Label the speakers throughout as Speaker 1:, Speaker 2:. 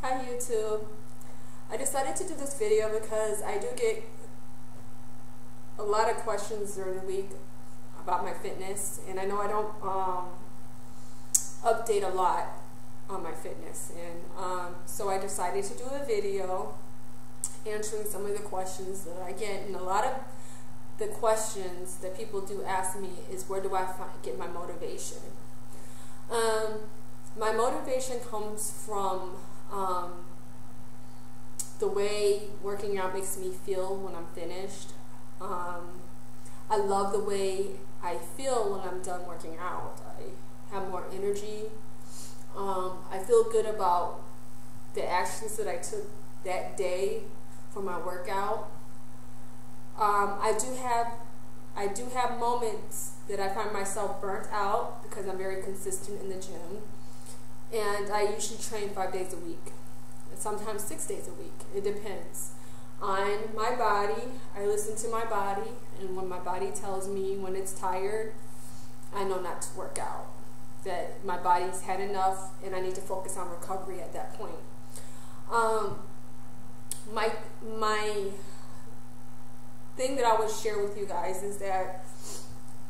Speaker 1: Hi YouTube. I decided to do this video because I do get a lot of questions during the week about my fitness, and I know I don't update a lot on my fitness, and so I decided to do a video answering some of the questions that I get. And a lot of the questions that people do ask me is, where do I get my motivation? My motivation comes from the way working out makes me feel when I'm finished. I love the way I feel when I'm done working out. I have more energy. I feel good about the actions that I took that day for my workout. I do have moments that I find myself burnt out because I'm very consistent in the gym, and I usually train 5 days a week, sometimes 6 days a week. It depends on my body. I listen to my body, and when my body tells me when it's tired, I know not to work out, that my body's had enough and I need to focus on recovery at that point. My thing that I would share with you guys is that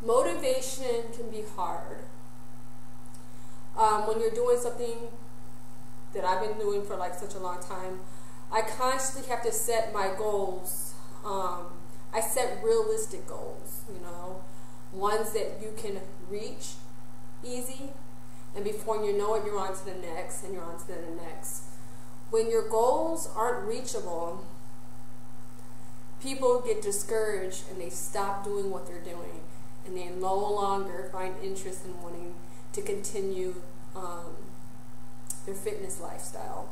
Speaker 1: motivation can be hard. When you're doing something that I've been doing for like such a long time, I constantly have to set my goals. I set realistic goals, you know, ones that you can reach easy, and before you know it, you're on to the next, and you're on to the next. When your goals aren't reachable, people get discouraged and they stop doing what they're doing, and they no longer find interest in wanting to continue their fitness lifestyle.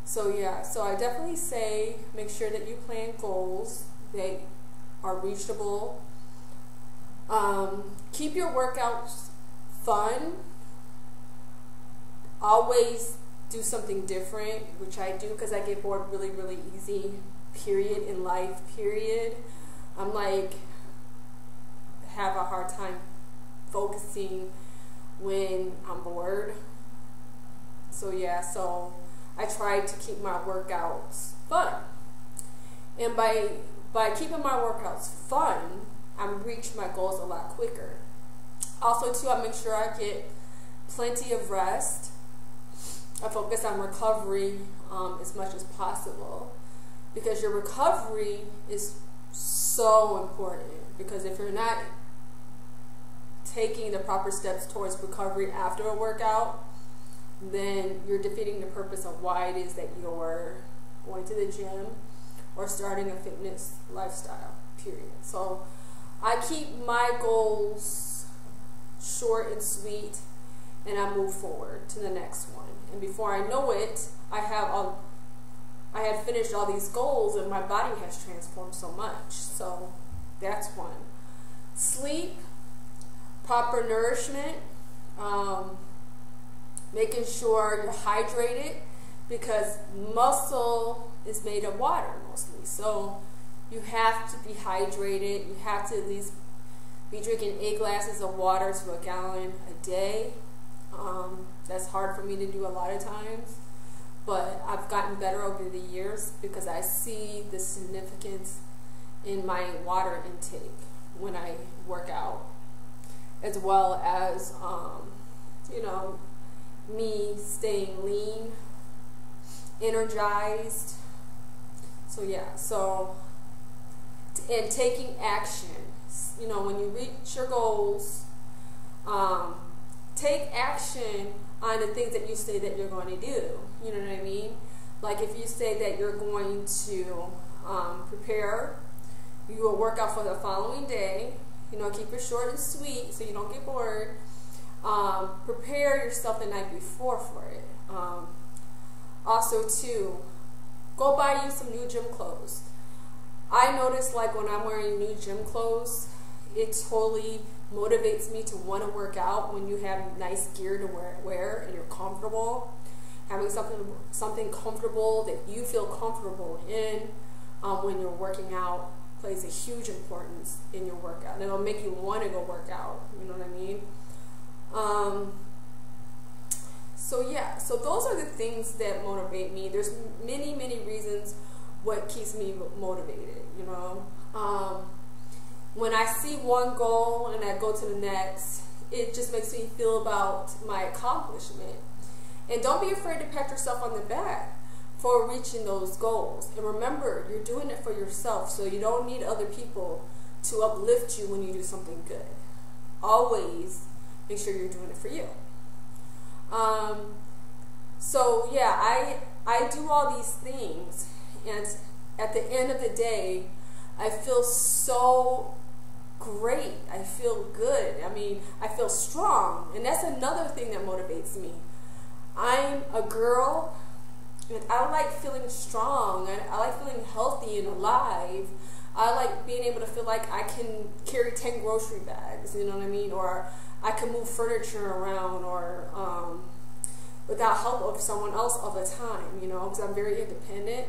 Speaker 1: So yeah, so I definitely say make sure that you plan goals that are reachable. Keep your workouts fun. Always do something different, which I do because I get bored really, really easy, period, in life, period. I'm like, have a hard time focusing when I'm bored. So yeah, so I try to keep my workouts fun. And by keeping my workouts fun, I reach my goals a lot quicker. Also too, I make sure I get plenty of rest. I focus on recovery as much as possible, because your recovery is so important. Because if you're not taking the proper steps towards recovery after a workout, then you're defeating the purpose of why it is that you're going to the gym or starting a fitness lifestyle, period. So I keep my goals short and sweet, and I move forward to the next one. And before I know it, I had finished all these goals, and my body has transformed so much. So that's one. Sleep, proper nourishment, making sure you're hydrated, because muscle is made of water mostly. So you have to be hydrated. You have to at least be drinking 8 glasses of water to a gallon a day. That's hard for me to do a lot of times, but I've gotten better over the years because I see the significance in my water intake when I work out, as well as you know, me staying lean, energized. So yeah, so and taking action. You know, when you reach your goals, take action on the things that you say that you're going to do. You know what I mean? Like if you say that you're going to prepare, you will work out for the following day. You know, keep it short and sweet so you don't get bored. Prepare yourself the night before for it. Also too, go buy you some new gym clothes. I notice, like, when I'm wearing new gym clothes, it totally motivates me to want to work out. When you have nice gear to wear and you're comfortable, having something comfortable that you feel comfortable in when you're working out plays a huge importance in your workout. And it'll make you want to go work out. You know what I mean? So yeah, so those are the things that motivate me. There's many reasons what keeps me motivated, you know. When I see one goal and I go to the next, it just makes me feel about my accomplishment. And don't be afraid to pat yourself on the back for reaching those goals. And remember, you're doing it for yourself, so you don't need other people to uplift you when you do something good. Always make sure you're doing it for you. So yeah, I do all these things, and at the end of the day, I feel so great. I feel good. I mean, I feel strong, and that's another thing that motivates me. I'm a girl, and I like feeling strong. I like feeling healthy and alive. I like being able to feel like I can carry 10 grocery bags, you know what I mean? Or I can move furniture around, or without help of someone else all the time, you know, because I'm very independent.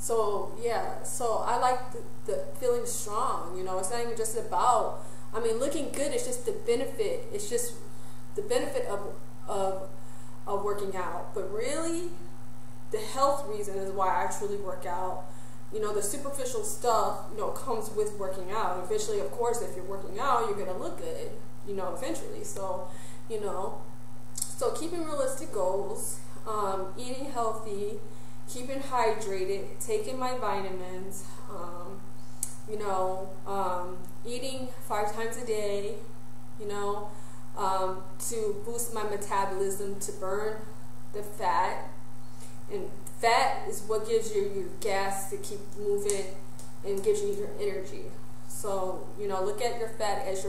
Speaker 1: So yeah, so I like the feeling strong, you know. It's not even just about, I mean, looking good is just the benefit. It's just the benefit of working out. But really, the health reason is why I truly work out. You know, the superficial stuff, you know, comes with working out. Eventually, of course, if you're working out, you're going to look good, you know, eventually. So, you know, so keeping realistic goals, eating healthy, keeping hydrated, taking my vitamins, you know, eating 5 times a day, you know, to boost my metabolism, to burn the fat. And fat is what gives you your gas to keep moving and gives you your energy. So, you know, look at your fat as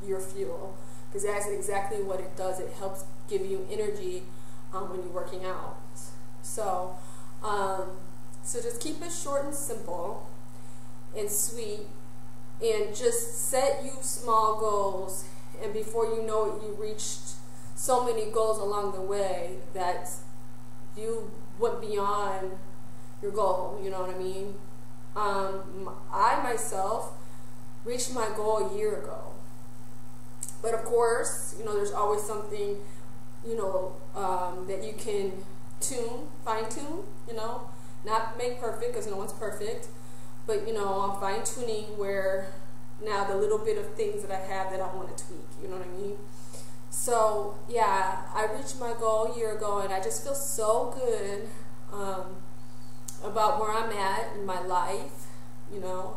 Speaker 1: your fuel, because that's exactly what it does. It helps give you energy when you're working out. So, so just keep it short and simple and sweet, and just set you small goals, and before you know it, you reached so many goals along the way that you went beyond your goal, you know what I mean? I myself reached my goal a year ago. But of course, you know, there's always something, you know, that you can fine-tune, you know, not make perfect, because no one's perfect, but, you know, I'm fine-tuning where now the little bit of things that I have that I want to tweak, you know what I mean? So, yeah, I reached my goal a year ago, and I just feel so good about where I'm at in my life, you know.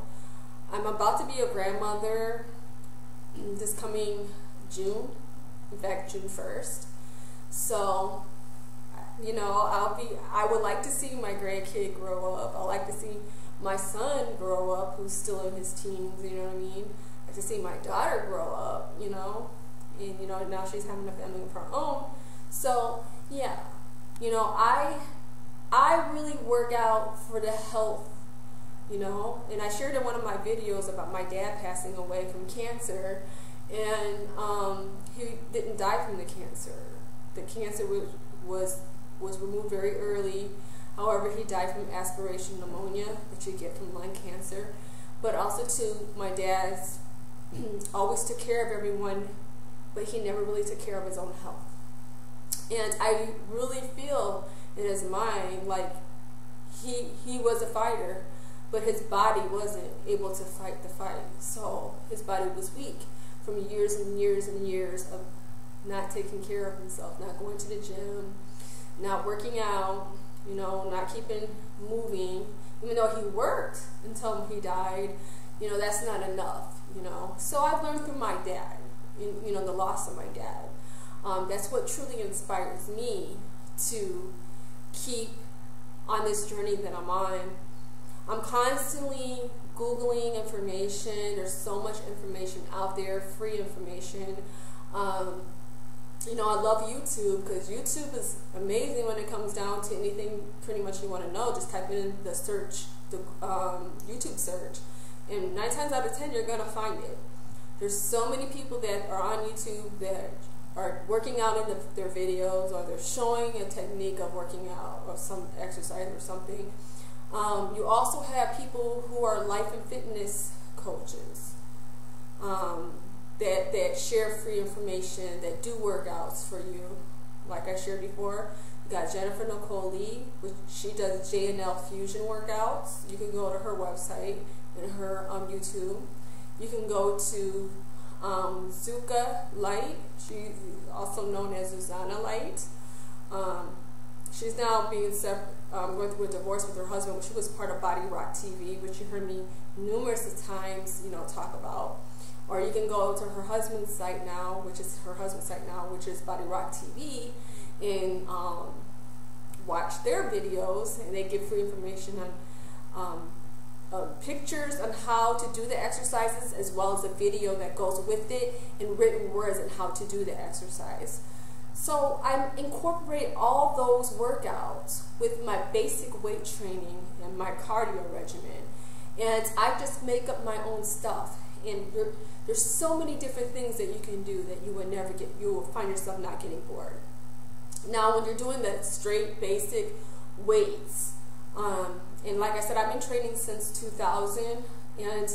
Speaker 1: I'm about to be a grandmother this coming June, in fact, June 1st. So, you know, I would like to see my grandkid grow up. I like to see my son grow up, who's still in his teens, you know what I mean? I like to see my daughter grow up, you know, and, you know, now she's having a family of her own. So, yeah, you know, I really work out for the health, you know, and I shared in one of my videos about my dad passing away from cancer, and he didn't die from the cancer. The cancer was removed very early. However, he died from aspiration pneumonia, which you get from lung cancer. But also, too, my dad always took care of everyone, but he never really took care of his own health. And I really feel in his mind like he was a fighter, but his body wasn't able to fight the fight. So his body was weak from years and years and years of not taking care of himself, not going to the gym, not working out, you know, not keeping moving. Even though he worked until he died, you know, that's not enough, you know. So I've learned through my dad, you know, the loss of my dad. That's what truly inspires me to keep on this journey that I'm on. I'm constantly Googling information. There's so much information out there, free information. You know, I love YouTube, because YouTube is amazing when it comes down to anything pretty much you want to know. Just type in the search, the YouTube search, and 9 times out of 10 you're going to find it. There's so many people that are on YouTube that are working out in their videos, or they're showing a technique of working out or some exercise or something. You also have people who are life and fitness coaches that share free information, that do workouts for you, like I shared before. You got Jennifer Nicole Lee, which she does JNL Fusion workouts. You can go to her website and her YouTube. You can go to Zuka Light. She's also known as Susanna Light. She's now being going through a divorce with her husband, which she was part of Body Rock TV, which you heard me numerous times, talk about. Or you can go to her husband's site now, which is Body Rock TV, and watch their videos, and they give free information on pictures on how to do the exercises, as well as a video that goes with it and written words on how to do the exercise. So I incorporate all those workouts with my basic weight training and my cardio regimen, and I just make up my own stuff. And there's so many different things that you can do that you will find yourself not getting bored. Now, when you're doing the straight basic weights, and like I said, I've been training since 2000, and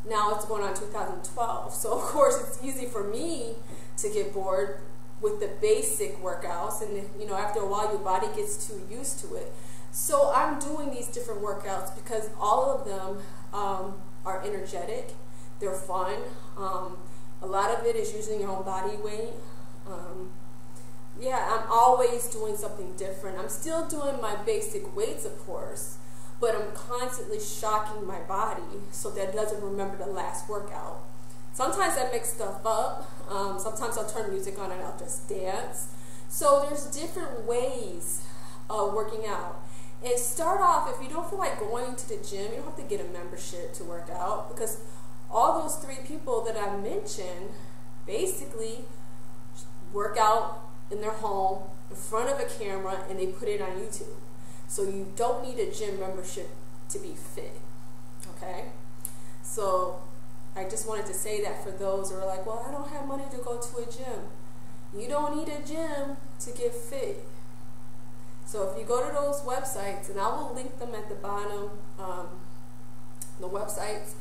Speaker 1: now it's going on 2012. So of course, it's easy for me to get bored with the basic workouts, and after a while, your body gets too used to it. So I'm doing these different workouts because all of them are energetic. They're fun. A lot of it is using your own body weight. Yeah, I'm always doing something different. I'm still doing my basic weights, of course, but I'm constantly shocking my body so that it doesn't remember the last workout. Sometimes I mix stuff up. Sometimes I'll turn music on and I'll just dance. So there's different ways of working out. And start off, if you don't feel like going to the gym, you don't have to get a membership to work out, because all those 3 people that I mentioned basically work out in their home in front of a camera, and they put it on YouTube. So you don't need a gym membership to be fit, okay? So I just wanted to say that for those who are like, well, I don't have money to go to a gym. You don't need a gym to get fit. So if you go to those websites, and I will link them at the bottom, the websites,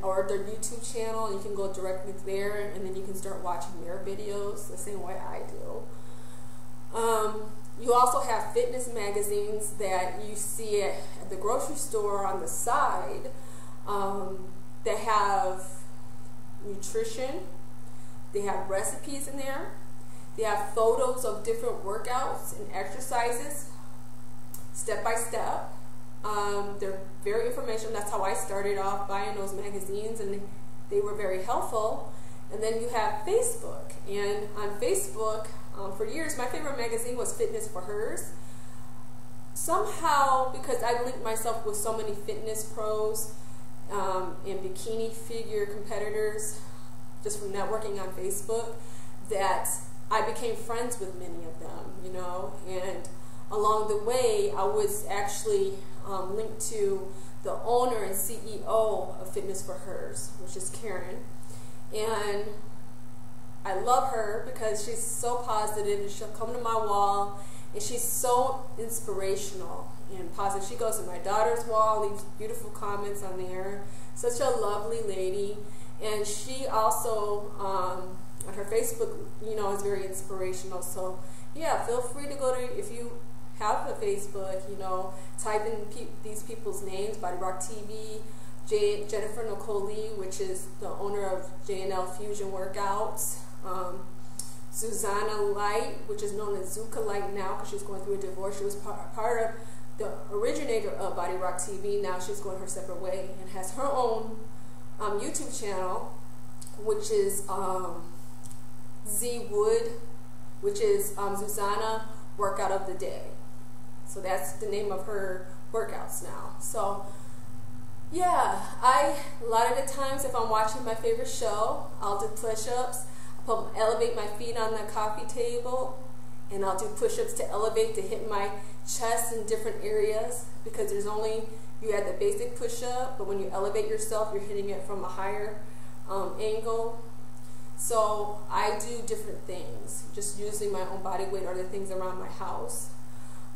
Speaker 1: or their YouTube channel, and you can go directly there, and then you can start watching their videos the same way I do. You also have fitness magazines that you see at the grocery store on the side that have nutrition. They have recipes in there. They have photos of different workouts and exercises, step by step. They're very informational. That's how I started off buying those magazines, and they were very helpful. And then you have Facebook, and on Facebook, for years, my favorite magazine was Fitness for Hers. Somehow, because I linked myself with so many fitness pros and bikini figure competitors, just from networking on Facebook, that I became friends with many of them, and along the way, I was actually linked to the owner and CEO of Fitness for Hers, which is Karen. And I love her because she's so positive, and she'll come to my wall, and she's so inspirational and positive. She goes to my daughter's wall, leaves beautiful comments on there. Such a lovely lady. And she also, on her Facebook, is very inspirational. So yeah, feel free to go to, if you have a Facebook, type in these people's names: Body Rock TV, Jennifer Nicole Lee, which is the owner of JNL Fusion Workouts, Susanna Light, which is known as Zuka Light now because she's going through a divorce. She was part of the originator of Body Rock TV. Now she's going her separate way and has her own YouTube channel, which is ZWoW, which is Susanna Workout of the Day. So that's the name of her workouts now. So yeah, a lot of the times if I'm watching my favorite show, I'll do push-ups. I'll elevate my feet on the coffee table, and I'll do push-ups to elevate, to hit my chest in different areas, because you had the basic push-up, but when you elevate yourself, you're hitting it from a higher angle. So I do different things, just using my own body weight or the things around my house.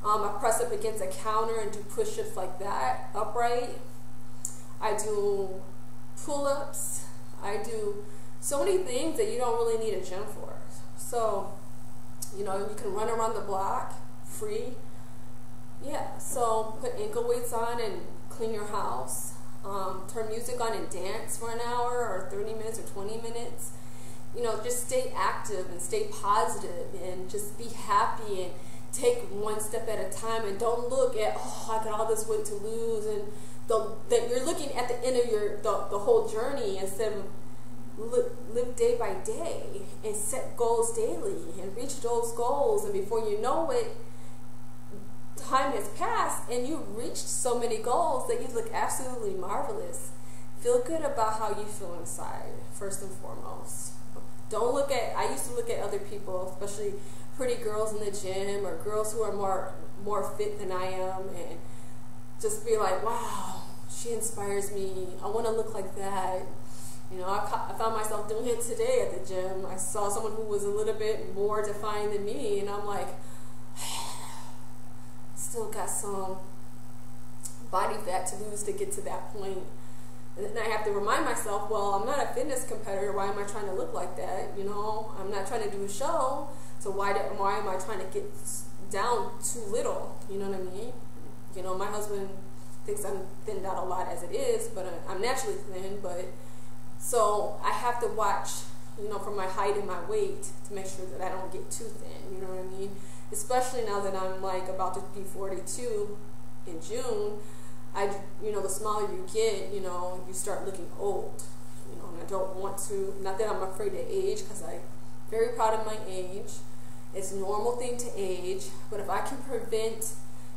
Speaker 1: I press up against a counter and do push-ups like that, upright. I do pull-ups. I do so many things that you don't really need a gym for. So You know, you can run around the block free. Yeah, so put ankle weights on and clean your house. Turn music on and dance for an hour or 30 minutes or 20 minutes. You know, just stay active and stay positive and just be happy and take one step at a time, and don't look at, oh, I got all this weight to lose, and that you're looking at the end of the whole journey instead of live day by day and set goals daily and reach those goals, and before you know it, time has passed and you've reached so many goals that you look absolutely marvelous. Feel good about how you feel inside, first and foremost. Don't look at, I used to look at other people, especially pretty girls in the gym or girls who are more fit than I am, and just be like, wow, she inspires me. I want to look like that. You know, I found myself doing it today at the gym. I saw someone who was a little bit more defined than me, and I'm like, still got some body fat to lose to get to that point. And then I have to remind myself, well, I'm not a fitness competitor. Why am I trying to look like that? You know, I'm not trying to do a show. So why am I trying to get down too little? You know what I mean? You know, my husband thinks I'm thinned out a lot as it is, but I'm naturally thin. But so I have to watch, you know, for my height and my weight to make sure that I don't get too thin. You know what I mean? Especially now that I'm like about to be 42 in June. You know, the smaller you get, you know, you start looking old. You know, and I don't want to, not that I'm afraid to age, because I'm very proud of my age. It's a normal thing to age, but if I can prevent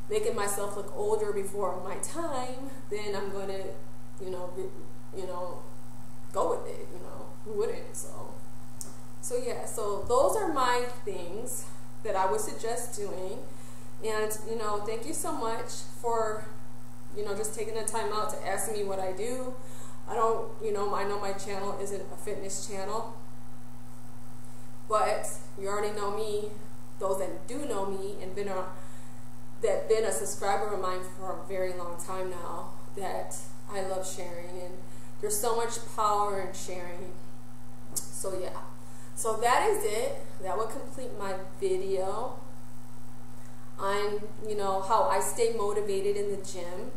Speaker 1: making myself look older before my time, then I'm going to, you know, go with it. You know, who wouldn't? So yeah. So those are my things that I would suggest doing. And you know, thank you so much for, you know, just taking the time out to ask me what I do. I don't, you know, I know my channel isn't a fitness channel, but you already know me. Those that do know me and been a subscriber of mine for a very long time now, that I love sharing, and there's so much power in sharing. So yeah, so that is it. That will complete my video on, you know, how I stay motivated in the gym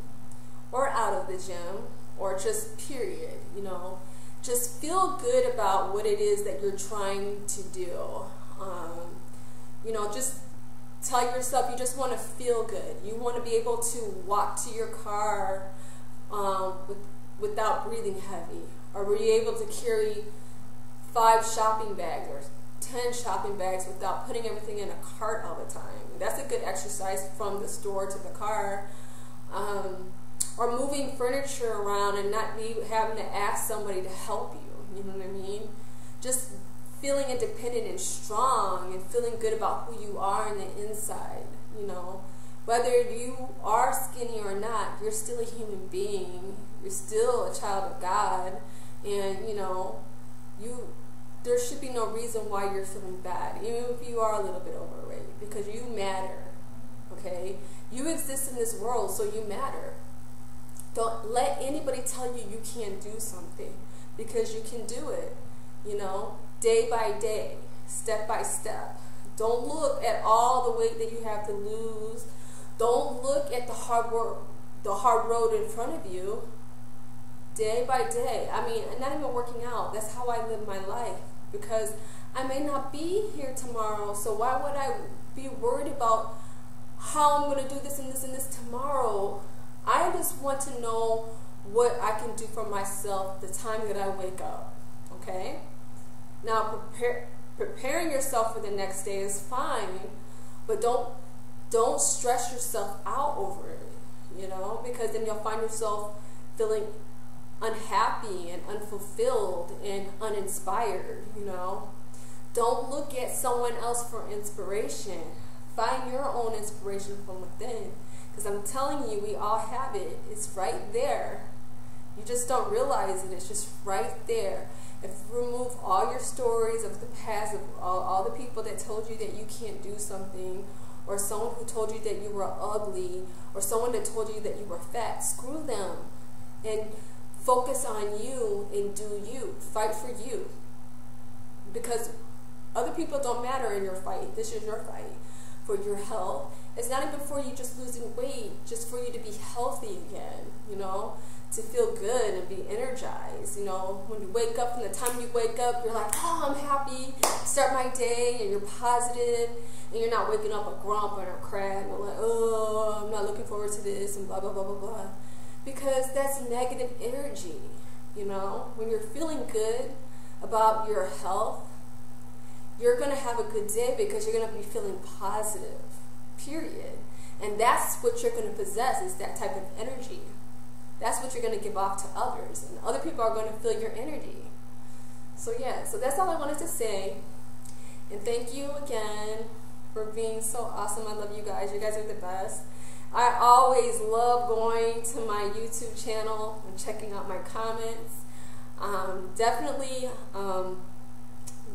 Speaker 1: or out of the gym, or just period. You know, just feel good about what it is that you're trying to do. You know, just tell yourself you just want to feel good. You want to be able to walk to your car without breathing heavy, or be able to carry 5 shopping bags or 10 shopping bags without putting everything in a cart all the time. That's a good exercise from the store to the car. Or moving furniture around and not having to ask somebody to help you. You know what I mean? Just feeling independent and strong and feeling good about who you are on the inside. You know, whether you are skinny or not, you're still a human being. You're still a child of God, and you know, there should be no reason why you're feeling bad, even if you are a little bit overweight, because you matter. Okay, you exist in this world, so you matter. Don't let anybody tell you you can't do something, because you can do it. You know, day by day, step by step. Don't look at all the weight that you have to lose. Don't look at the hard work, the hard road in front of you. Day by day. I mean, not even working out. That's how I live my life, because I may not be here tomorrow. So why would I be worried about how I'm going to do this and this and this tomorrow? I just want to know what I can do for myself the time that I wake up. Okay? Now, preparing yourself for the next day is fine, but don't stress yourself out over it, you know, because then you'll find yourself feeling unhappy and unfulfilled and uninspired, you know. Don't look at someone else for inspiration. Find your own inspiration from within, because I'm telling you, we all have it. It's right there. You just don't realize it. It's just right there. If you remove all your stories of the past, of all the people that told you that you can't do something, or someone who told you that you were ugly, or someone that told you that you were fat, screw them. And focus on you and do you. Fight for you. Because Other people don't matter in your fight. This is your fight for your health. It's not even for you just losing weight, just for you to be healthy again, you know, to feel good and be energized. You know, when you wake up, from the time you wake up, you're like, oh, I'm happy, start my day, and you're positive, and you're not waking up a grump and a crab, and like, oh, I'm not looking forward to this, and blah, blah, blah, blah, blah. Because that's negative energy, you know. When you're feeling good about your health, you're going to have a good day because you're going to be feeling positive, period. And that's what you're going to possess, is that type of energy. That's what you're going to give off to others. And other people are going to feel your energy. So yeah, so that's all I wanted to say. And thank you again for being so awesome. I love you guys. You guys are the best. I always love going to my YouTube channel and checking out my comments. Definitely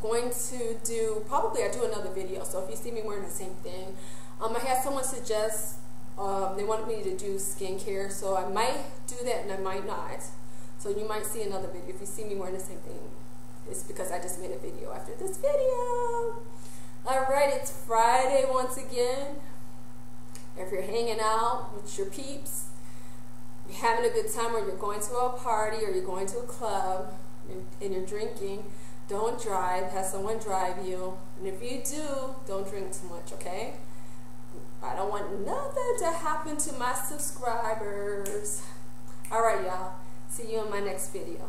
Speaker 1: going to do, probably I'll do another video. So if you see me wearing the same thing, I had someone suggest they wanted me to do skincare, so I might do that and I might not. So you might see another video. If you see me wearing the same thing, it's because I just made a video after this video. Alright, it's Friday once again. If you're hanging out with your peeps, you're having a good time, or you're going to a party, or you're going to a club, and you're drinking, don't drive. Have someone drive you. And if you do, don't drink too much, okay? I don't want nothing to happen to my subscribers. Alright, y'all. See you in my next video.